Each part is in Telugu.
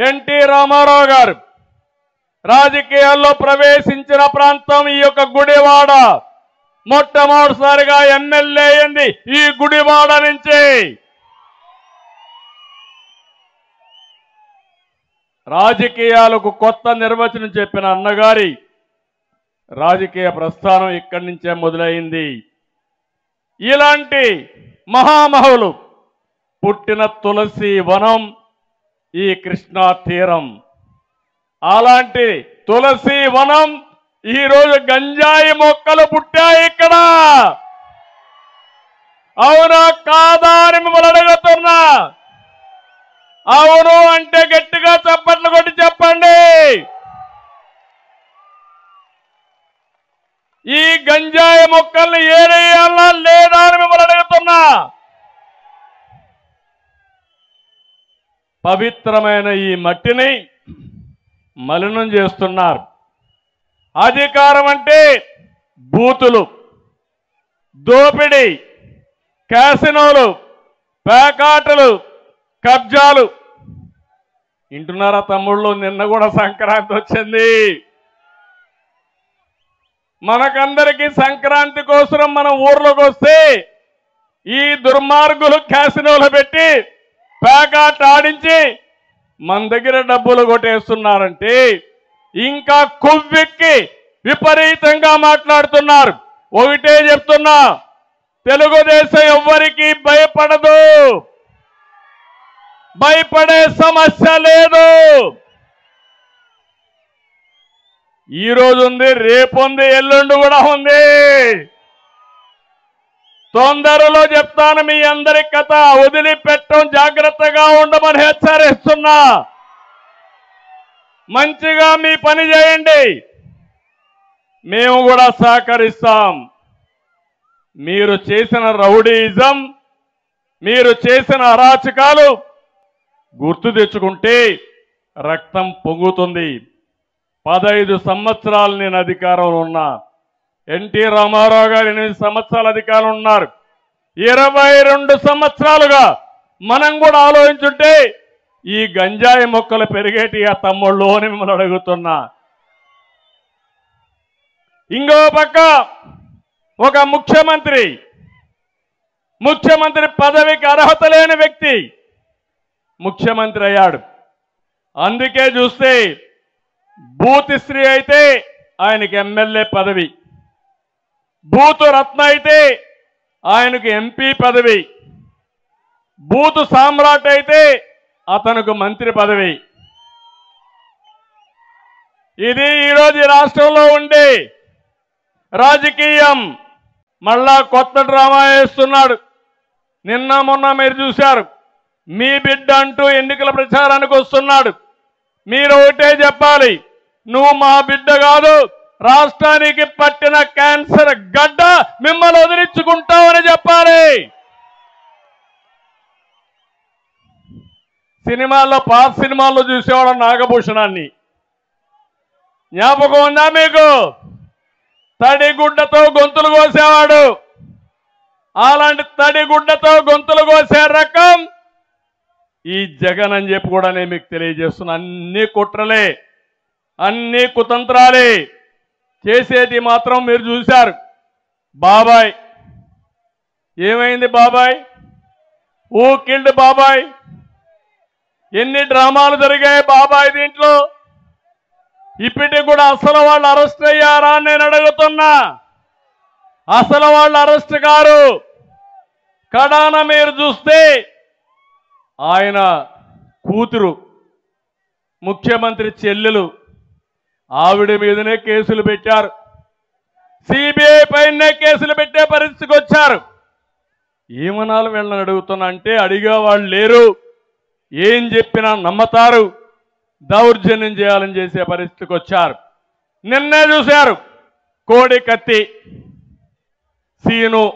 ఎన్టీ రామారావు గారు రాజకీయాల్లో ప్రవేశించిన ప్రాంతం ఈ యొక్క గుడివాడ. మొట్టమొదటిసారిగా ఎమ్మెల్యే అయింది ఈ గుడివాడ నుంచి. రాజకీయాలకు కొత్త నిర్వచనం చెప్పిన అన్నగారి రాజకీయ ప్రస్థానం ఇక్కడి నుంచే మొదలైంది. ఇలాంటి మహామహులు పుట్టిన తులసి వనం ఈ కృష్ణా తీరం. అలాంటి తులసి వనం ఈరోజు గంజాయి మొక్కలు పుట్టాయి ఇక్కడ. అవునా కాదా అని మిమ్మల్ని అడుగుతున్నా. అవును అంటే గట్టిగా చప్పట్లు కొట్టి చెప్పండి. ఈ గంజాయి మొక్కల్ని ఏరేయాలా లేదా అని మిమ్మల్ని అడుగుతున్నా. పవిత్రమైన ఈ మట్టిని మలినం చేస్తున్నారు. అధికారం అంటే బూతులు, దోపిడీ, క్యాసినోలు, పేకాటలు, కబ్జాలు. వింటున్నారా తమ్ముళ్ళు? నిన్న కూడా సంక్రాంతి వచ్చింది. మనకందరికీ సంక్రాంతి కోసం మనం ఊర్లోకి వస్తే ఈ దుర్మార్గులు క్యాసినోలు పెట్టి పేకాట ఆడించి మన దగ్గర డబ్బులు కొట్టేస్తున్నారంటే ఇంకా కొవ్వెక్కి విపరీతంగా మాట్లాడుతున్నారు. ఒకటే చెప్తున్నా, తెలుగుదేశం ఎవ్వరికీ భయపడదు. భయపడే సమస్య లేదు. ఈ రోజు ఉంది, రేపు ఉంది, ఎల్లుండి కూడా ఉంది. తొందరలో చెప్తాను మీ అందరి కథ. వదిలిపెట్టం, జాగ్రత్తగా ఉండమని హెచ్చరిస్తున్నా. మంచిగా మీ పని చేయండి, మేము కూడా సహకరిస్తాం. మీరు చేసిన రౌడీయిజం, మీరు చేసిన అరాచకాలు గుర్తు తెచ్చుకుంటే రక్తం పొంగుతుంది. 15 సంవత్సరాలు నేను అధికారంలో ఉన్నా. ఎన్టీ రామారావు గారు 8 సంవత్సరాల అధికారంలో ఉన్నారు. 22 సంవత్సరాలుగా మనం కూడా ఆలోచించుంటే ఈ గంజాయి మొక్కలు పెరిగేటి ఆ తమ్ముళ్ళు అని మిమ్మల్ని అడుగుతున్నా. ఇంకో పక్క ఒక ముఖ్యమంత్రి పదవికి అర్హత లేని వ్యక్తి ముఖ్యమంత్రి అయ్యాడు. అందుకే చూస్తే బూతిశ్రీ అయితే ఆయనకి ఎమ్మెల్యే పదవి, బూతు రత్న అయితే ఆయనకు ఎంపీ పదవి, బూతు సామ్రాట్ అయితే అతనికి మంత్రి పదవి. ఇది ఈరోజు రాష్ట్రంలో ఉండే రాజకీయం. మళ్ళా కొత్త డ్రామా వేస్తున్నాడు. నిన్న మొన్న మీరు చూశారు, మీ బిడ్డ అంటూ ఎన్నికల ప్రచారానికి వస్తున్నాడు. మీరు ఒకటే చెప్పాలి, నువ్వు మా బిడ్డ కాదు, రాష్ట్రానికి పట్టిన క్యాన్సర్ గడ్డ, మిమ్మల్ని వదిలించుకుంటామని చెప్పాలి. పాత సినిమాల్లో చూసేవాడు నాగభూషణాన్ని, జ్ఞాపకం ఉందా మీకు? తడిగుడ్డతో గొంతులు కోసేవాడు. అలాంటి తడిగుడ్డతో గొంతులు కోసే రకం ఈ జగన్ అని చెప్పి కూడా నేను మీకు తెలియజేస్తున్నా. అన్ని కుట్రలే, అన్ని కుతంత్రాలే. చేసేది మాత్రం మీరు చూశారు. బాబాయ్ ఏమైంది? బాబాయ్ ఊ కిల్డ్ బాబాయ్. ఎన్ని డ్రామాలు జరిగాయి బాబాయ్ దీంట్లో. ఇప్పటికి కూడా అసలు వాళ్ళు అరెస్ట్ అయ్యారా అని నేను అడుగుతున్నా. అసలు వాళ్ళు అరెస్ట్ కారు. కడాన మీరు చూస్తే ఆయన కూతురు, ముఖ్యమంత్రి చెల్లెలు, ఆవిడ మీదనే కేసులు పెట్టారు. సిబిఐ పైనే కేసులు పెట్టే పరిస్థితికి వచ్చారు. ఏమనాలి వీళ్ళని అడుగుతున్నా అంటే, అడిగే వాళ్ళు లేరు, ఏం చెప్పినా నమ్మతారు, దౌర్జన్యం చేయాలని చేసే పరిస్థితికి వచ్చారు. నిన్నే చూశారు కోడి కత్తి సీను.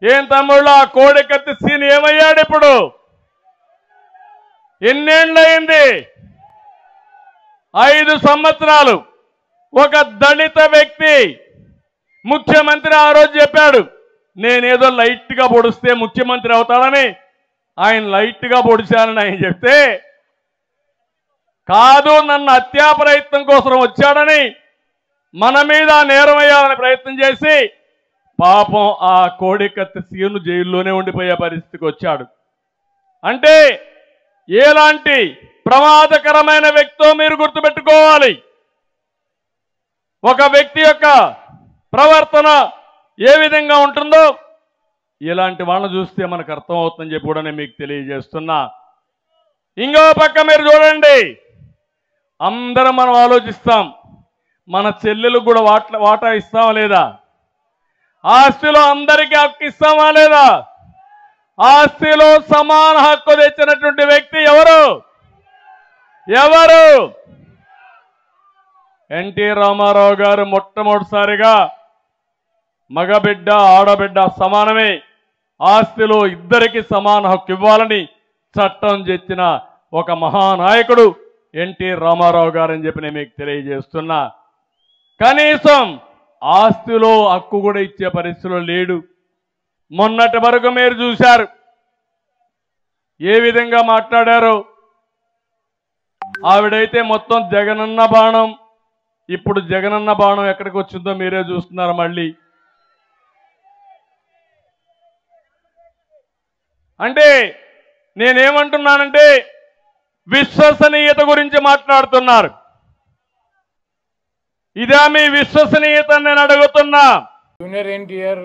ఏం తమ్ముళ్ళు, ఆ కోడి కత్తి సీను ఏమయ్యాడు ఇప్పుడు? ఎన్నేళ్ళయింది? 5 సంవత్సరాలు. ఒక దళిత వ్యక్తి ముఖ్యమంత్రి ఆ రోజు చెప్పాడు, నేనేదో లైట్గా పొడిస్తే ముఖ్యమంత్రి అవుతాడని. ఆయన లైట్గా పొడిచానని ఆయన చెప్తే కాదు నన్ను హత్యా ప్రయత్నం కోసం వచ్చాడని మన మీద నేరం వేయాలని ప్రయత్నం చేసి పాపం ఆ కోడికత్తి సీను జైల్లోనే ఉండిపోయే పరిస్థితికి వచ్చాడు. అంటే ఎలాంటి ప్రమాదకరమైన వ్యక్తో మీరు గుర్తుపెట్టుకోవాలి. ఒక వ్యక్తి యొక్క ప్రవర్తన ఏ విధంగా ఉంటుందో ఇలాంటి వాళ్ళని చూస్తే మనకు అర్థమవుతుందని చెప్పి కూడా నేను మీకు తెలియజేస్తున్నా. ఇంకో పక్క మీరు చూడండి, అందరం మనం ఆలోచిస్తాం, మన చెల్లెలకు కూడా వాటా ఇస్తామా లేదా? ఆస్తిలో అందరికీ హక్కు ఇస్తామా లేదా? ఆస్తిలో సమాన హక్కు తెచ్చినటువంటి వ్యక్తి ఎవరు? ఎన్టీ రామారావు గారు మొట్టమొదటిసారిగా మగబిడ్డ ఆడబిడ్డ సమానమే, ఆస్తిలో ఇద్దరికి సమాన హక్కు ఇవ్వాలని చట్టం తెచ్చిన ఒక మహానాయకుడు ఎన్టీ రామారావు గారని చెప్పి నేను మీకు తెలియజేస్తున్నా. కనీసం ఆస్తిలో హక్కు కూడా ఇచ్చే పరిస్థితిలో లేడు. మొన్నటి వరకు మీరు చూశారు ఏ విధంగా మాట్లాడారో. ఆవిడైతే మొత్తం జగనన్న బాణం, ఇప్పుడు జగనన్న బాణం ఎక్కడికి వచ్చిందో మీరే చూస్తున్నారు. మళ్ళీ అంటే నేనేమంటున్నానంటే విశ్వసనీయత గురించి మాట్లాడుతున్నారు. ఇదే మీ విశ్వసనీయత నేను అడుగుతున్నా. జూనియర్ ఎన్టీఆర్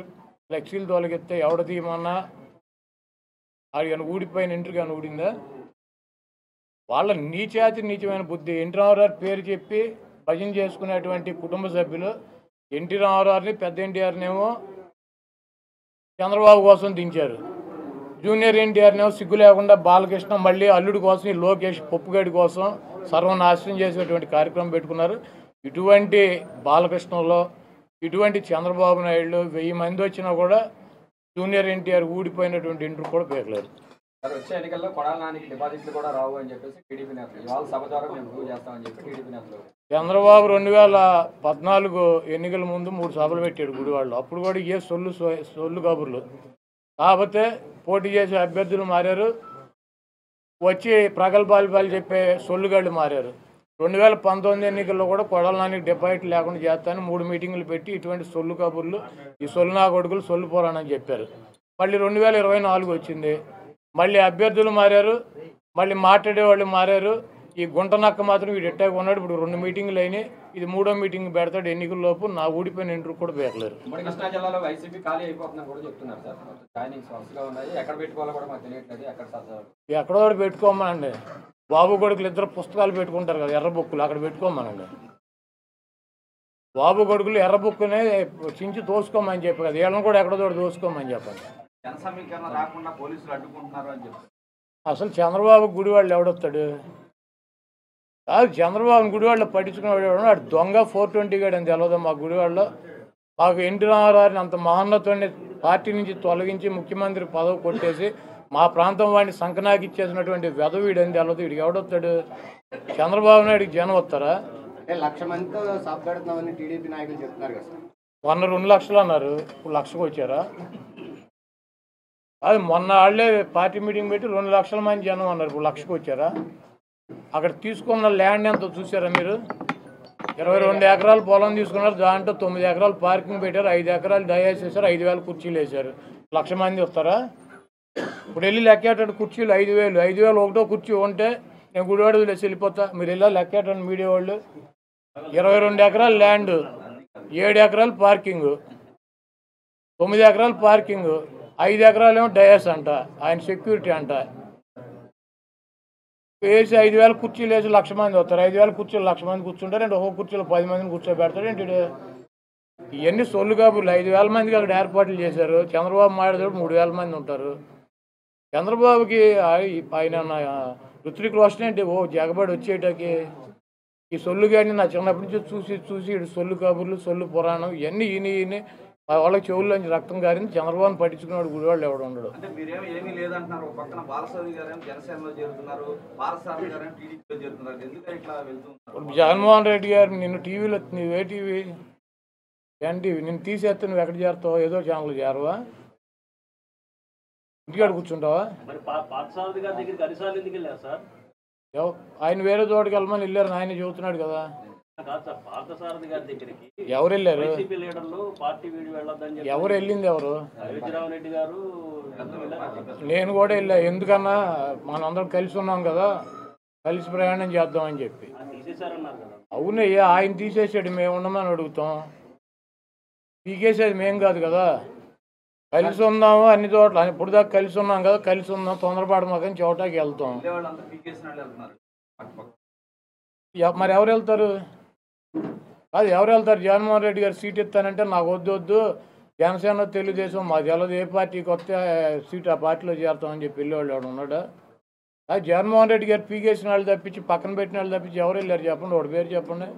ఫ్లెక్సీలు తొలగిస్తే ఎవడ తీయమన్నా అది ఊడిపోయిన ఇంటికి అని ఊడిందా? వాళ్ళ నీచమైన బుద్ధి. ఎన్టీ రామారావు పేరు చెప్పి భజన చేసుకునేటువంటి కుటుంబ సభ్యులు ఎన్టీ రామారావుని పెద్ద ఎన్టీఆర్నేమో చంద్రబాబు కోసం దించారు. జూనియర్ ఎన్టీఆర్నేమో సిగ్గు లేకుండా బాలకృష్ణ మళ్ళీ అల్లుడి కోసం ఈ లోకేష్ పప్పుగడి కోసం సర్వనాశనం చేసేటువంటి కార్యక్రమం పెట్టుకున్నారు. ఇటువంటి బాలకృష్ణలో ఇటువంటి చంద్రబాబు నాయుడు 1000 మంది వచ్చినా కూడా జూనియర్ ఎన్టీఆర్ ఊడిపోయినటువంటి ఇంటర్ కూడా పేర్లేదు. వచ్చే ఎన్నికల్లో కొడాల నానికి డిపాజిట్లు కూడా రావు అని చెప్పేసి టీడీపీ నేతలు ఇవాళ సభ ద్వారా మేము ప్రూవ్ చేస్తామని చెప్పి టీడీపీ నేతలు. చంద్రబాబు 2014 ఎన్నికల ముందు 3 సభలు పెట్టాడు గుడివాళ్ళు. అప్పుడు కూడా ఏ సొల్లు కబుర్లు. కాకపోతే పోటీ చేసే అభ్యర్థులు మారారు, వచ్చి ప్రగల్భాలు చెప్పే సొల్లుగాళ్ళు మారారు. 2019 ఎన్నికల్లో కూడా కొడాల నానికి డిపాజిట్ లేకుండా చేస్తానని 3 మీటింగులు పెట్టి ఇటువంటి సొల్లు కబుర్లు, ఈ సొల్లు నా కొడుకులు సొల్లు పోరానని చెప్పారు. మళ్ళీ 2024 వచ్చింది, మళ్ళీ అభ్యర్థులు మారారు, మళ్ళీ మాట్లాడేవాళ్ళు మారారు. ఈ గుంట నక్క మాత్రం వీడు ఎట్టాగా ఉన్నాడు. ఇప్పుడు 2 మీటింగులు అయినాయి, ఇది 3వ మీటింగ్ పెడతాడు. ఎన్నికల్లోపు నా ఊడిపోయిన ఇంటర్ కూడా పేర్లేరు. కృష్ణా జిల్లాలో వైసీపీ ఖాళీ అయిపోతుందని కూడా చెప్తున్నారు సార్. జాయినింగ్స్ వరుసగా ఉన్నాయి, ఎక్కడ పెట్టుకోవాలో కూడా మాకు తెలియట్లేదు. ఎక్కడో పెట్టుకోమనండి. బాబు కొడుకులు ఇద్దరు పుస్తకాలు పెట్టుకుంటారు కదా, ఎర్ర బుక్కులు, అక్కడ పెట్టుకోమనండి. బాబు కొడుకులు ఎర్ర బుక్కునే చించి తోసుకోమని చెప్పి కదా, వీళ్ళని కూడా ఎక్కడో దోసుకోమని చెప్పండి. జన సమీకరణ రాకుండా పోలీసులు అడ్డుకుంటున్నారు అని చెప్పి. అసలు చంద్రబాబు గుడివాళ్ళు ఎవడొస్తాడు? కాదు, చంద్రబాబుని గుడివాళ్ళు పట్టించుకునేవాడు వాడు దొంగ 420 గాడు అని తెలియదు. మా గుడివాళ్ళలో మాకు ఎన్టీ రామారావుని అంత మహోన్నతుడిని పార్టీ నుంచి తొలగించి ముఖ్యమంత్రి పదవి కొట్టేసి మా ప్రాంతం వాడిని సంకనాకి ఇచ్చేసినటువంటి వెధవీడు అని తెలియదు. వీడికి ఎవడొస్తాడు? చంద్రబాబు నాయుడికి జనం వస్తారా? అంటే 1,00,000 మందితో సభ పెడుతున్నామని టీడీపీ నాయకులు చెప్తున్నారు కదా సార్. మొన్న 2 లక్షలు అన్నారు, ఇప్పుడు 1,00,000కి వచ్చారా? అది మొన్న వాళ్ళే పార్టీ మీటింగ్ పెట్టి 2 లక్షల మంది జనం అన్నారు, ఇప్పుడు 1,00,000కి వచ్చారా? అక్కడ తీసుకున్న ల్యాండ్ ఎంతో చూసారా మీరు? 22 ఎకరాలు పొలం తీసుకున్నారు, దాంట్లో 9 ఎకరాలు పార్కింగ్ పెట్టారు, 5 ఎకరాలు డయాస్ వేశారు, 5,000 కుర్చీలు వేశారు. 1,00,000 మంది వస్తారా? ఇప్పుడు వెళ్ళి లెక్కేటాడు కుర్చీలు 5,000. 5,000 ఒకటో కుర్చీ ఉంటే నేను గుడివాడ వేసి వెళ్ళిపోతా. మీరు వెళ్ళా లెక్కేటాడు మీడియా వాళ్ళు. 22 ఎకరాలు ల్యాండ్, 7 ఎకరాలు పార్కింగ్, 9 ఎకరాలు పార్కింగ్, 5 ఎకరాలు ఏమో డయాస్ అంట, ఆయన సెక్యూరిటీ అంట. వేసి 5,000 కుర్చీలు వేసి 1,00,000 మంది వస్తారు. 5,000 కుర్చీలు 1,00,000 మంది కూర్చుంటారు. అంటే ఒక్కొక్క కుర్చీలో 10 మందిని కూర్చోబెడతాడు ఏంటి? ఇవన్నీ సొల్లు కాబులు. 5,000 మందికి అక్కడ ఏర్పాట్లు చేశారు. చంద్రబాబు మాట్లాడేటప్పుడు 3,000 మంది ఉంటారు. చంద్రబాబుకి ఆయన ఋత్విక్ రోషన్ ఏంటి ఓ జగబడి వచ్చేటకి ఈ సొల్లు కానీ నా చిన్నప్పటి నుంచి చూసి సొల్లు కబుర్లు, సొల్లు పురాణం ఇవన్నీ ఈయన వాళ్ళకి చెవుల్లోంచి రక్తం గారింది. చంద్రబాబుని పట్టించుకున్నాడు గుడివాళ్ళు ఎవడు ఉండడు. అంటే మీరేమో ఏమీ లేదంటున్నారు. ఒక పక్కన బాలసారి గారు జనసేనలో చేరుతున్నారు, పారసారి గారు టీడీపీలో చేరుతున్నారు. ఎందుకంటే ఇట్లా వెళ్తున్నారు? జగన్మోహన్ రెడ్డి గారు నిన్ను టీవీలో, నువ్వే టీవీ ఎన్టీవీ, నిన్ను తీసేస్తే నువ్వు ఎక్కడ చేరుతావు? ఏదో ఛానల్ చేరవా? ఇంటికాడ కూర్చుంటావా? ఆయన వేరే చోటుకి వెళ్ళమని వెళ్ళారు, ఆయన చెబుతున్నాడు కదా. కాదు సార్, పార్థసారథి గారి దగ్గరికి ఎవరు వెళ్ళారు? వైసీపీ లీడర్లు పార్టీ వీడి వెళ్ళొద్దని చెప్పి ఎవరు వెళ్ళింది? ఎవరు? అయోధ్యరావు రెడ్డి గారు నేను కూడా వెళ్ళా. ఎందుకన్నా మనందరం కలిసి ఉన్నాం కదా, కలిసి ప్రయాణం చేద్దామని చెప్పి. తీసేశారన్నారు కదా. అవునయ్యా, ఆయన తీసేసాడు, మేము ఉండమని అడుగుతాం. పీకేసేది మేం కాదు కదా. కలిసి ఉందాము అన్ని చోట్ల, ఇప్పుడు దాకా కలిసి ఉన్నాం కదా, కలిసి ఉందాం, తొందరపాటు మాకని చోటాకి వెళ్తాం. వాళ్ళంతా పీకేసిన వాళ్ళు వెళ్తున్నారు పక్కపక్క. మరి ఎవరు వెళ్తారు? అది ఎవరు వెళ్తారు? జగన్మోహన్ రెడ్డి గారు సీట్ ఇస్తానంటే నాకు వద్దు, జనసేన తెలుగుదేశం మాకు తెలదు, ఏ పార్టీకి వస్తే సీట్ ఆ పార్టీలో చేరుతామని చెప్పి వెళ్ళేవాళ్ళు ఎవడు ఉన్నాడా? అది జగన్మోహన్ రెడ్డి గారు పీకేసిన వాళ్ళు తప్పించి, పక్కన పెట్టిన వాళ్ళు తప్పించి ఎవరు వెళ్ళారు చెప్పండి, వాడి పేరు చెప్పండి.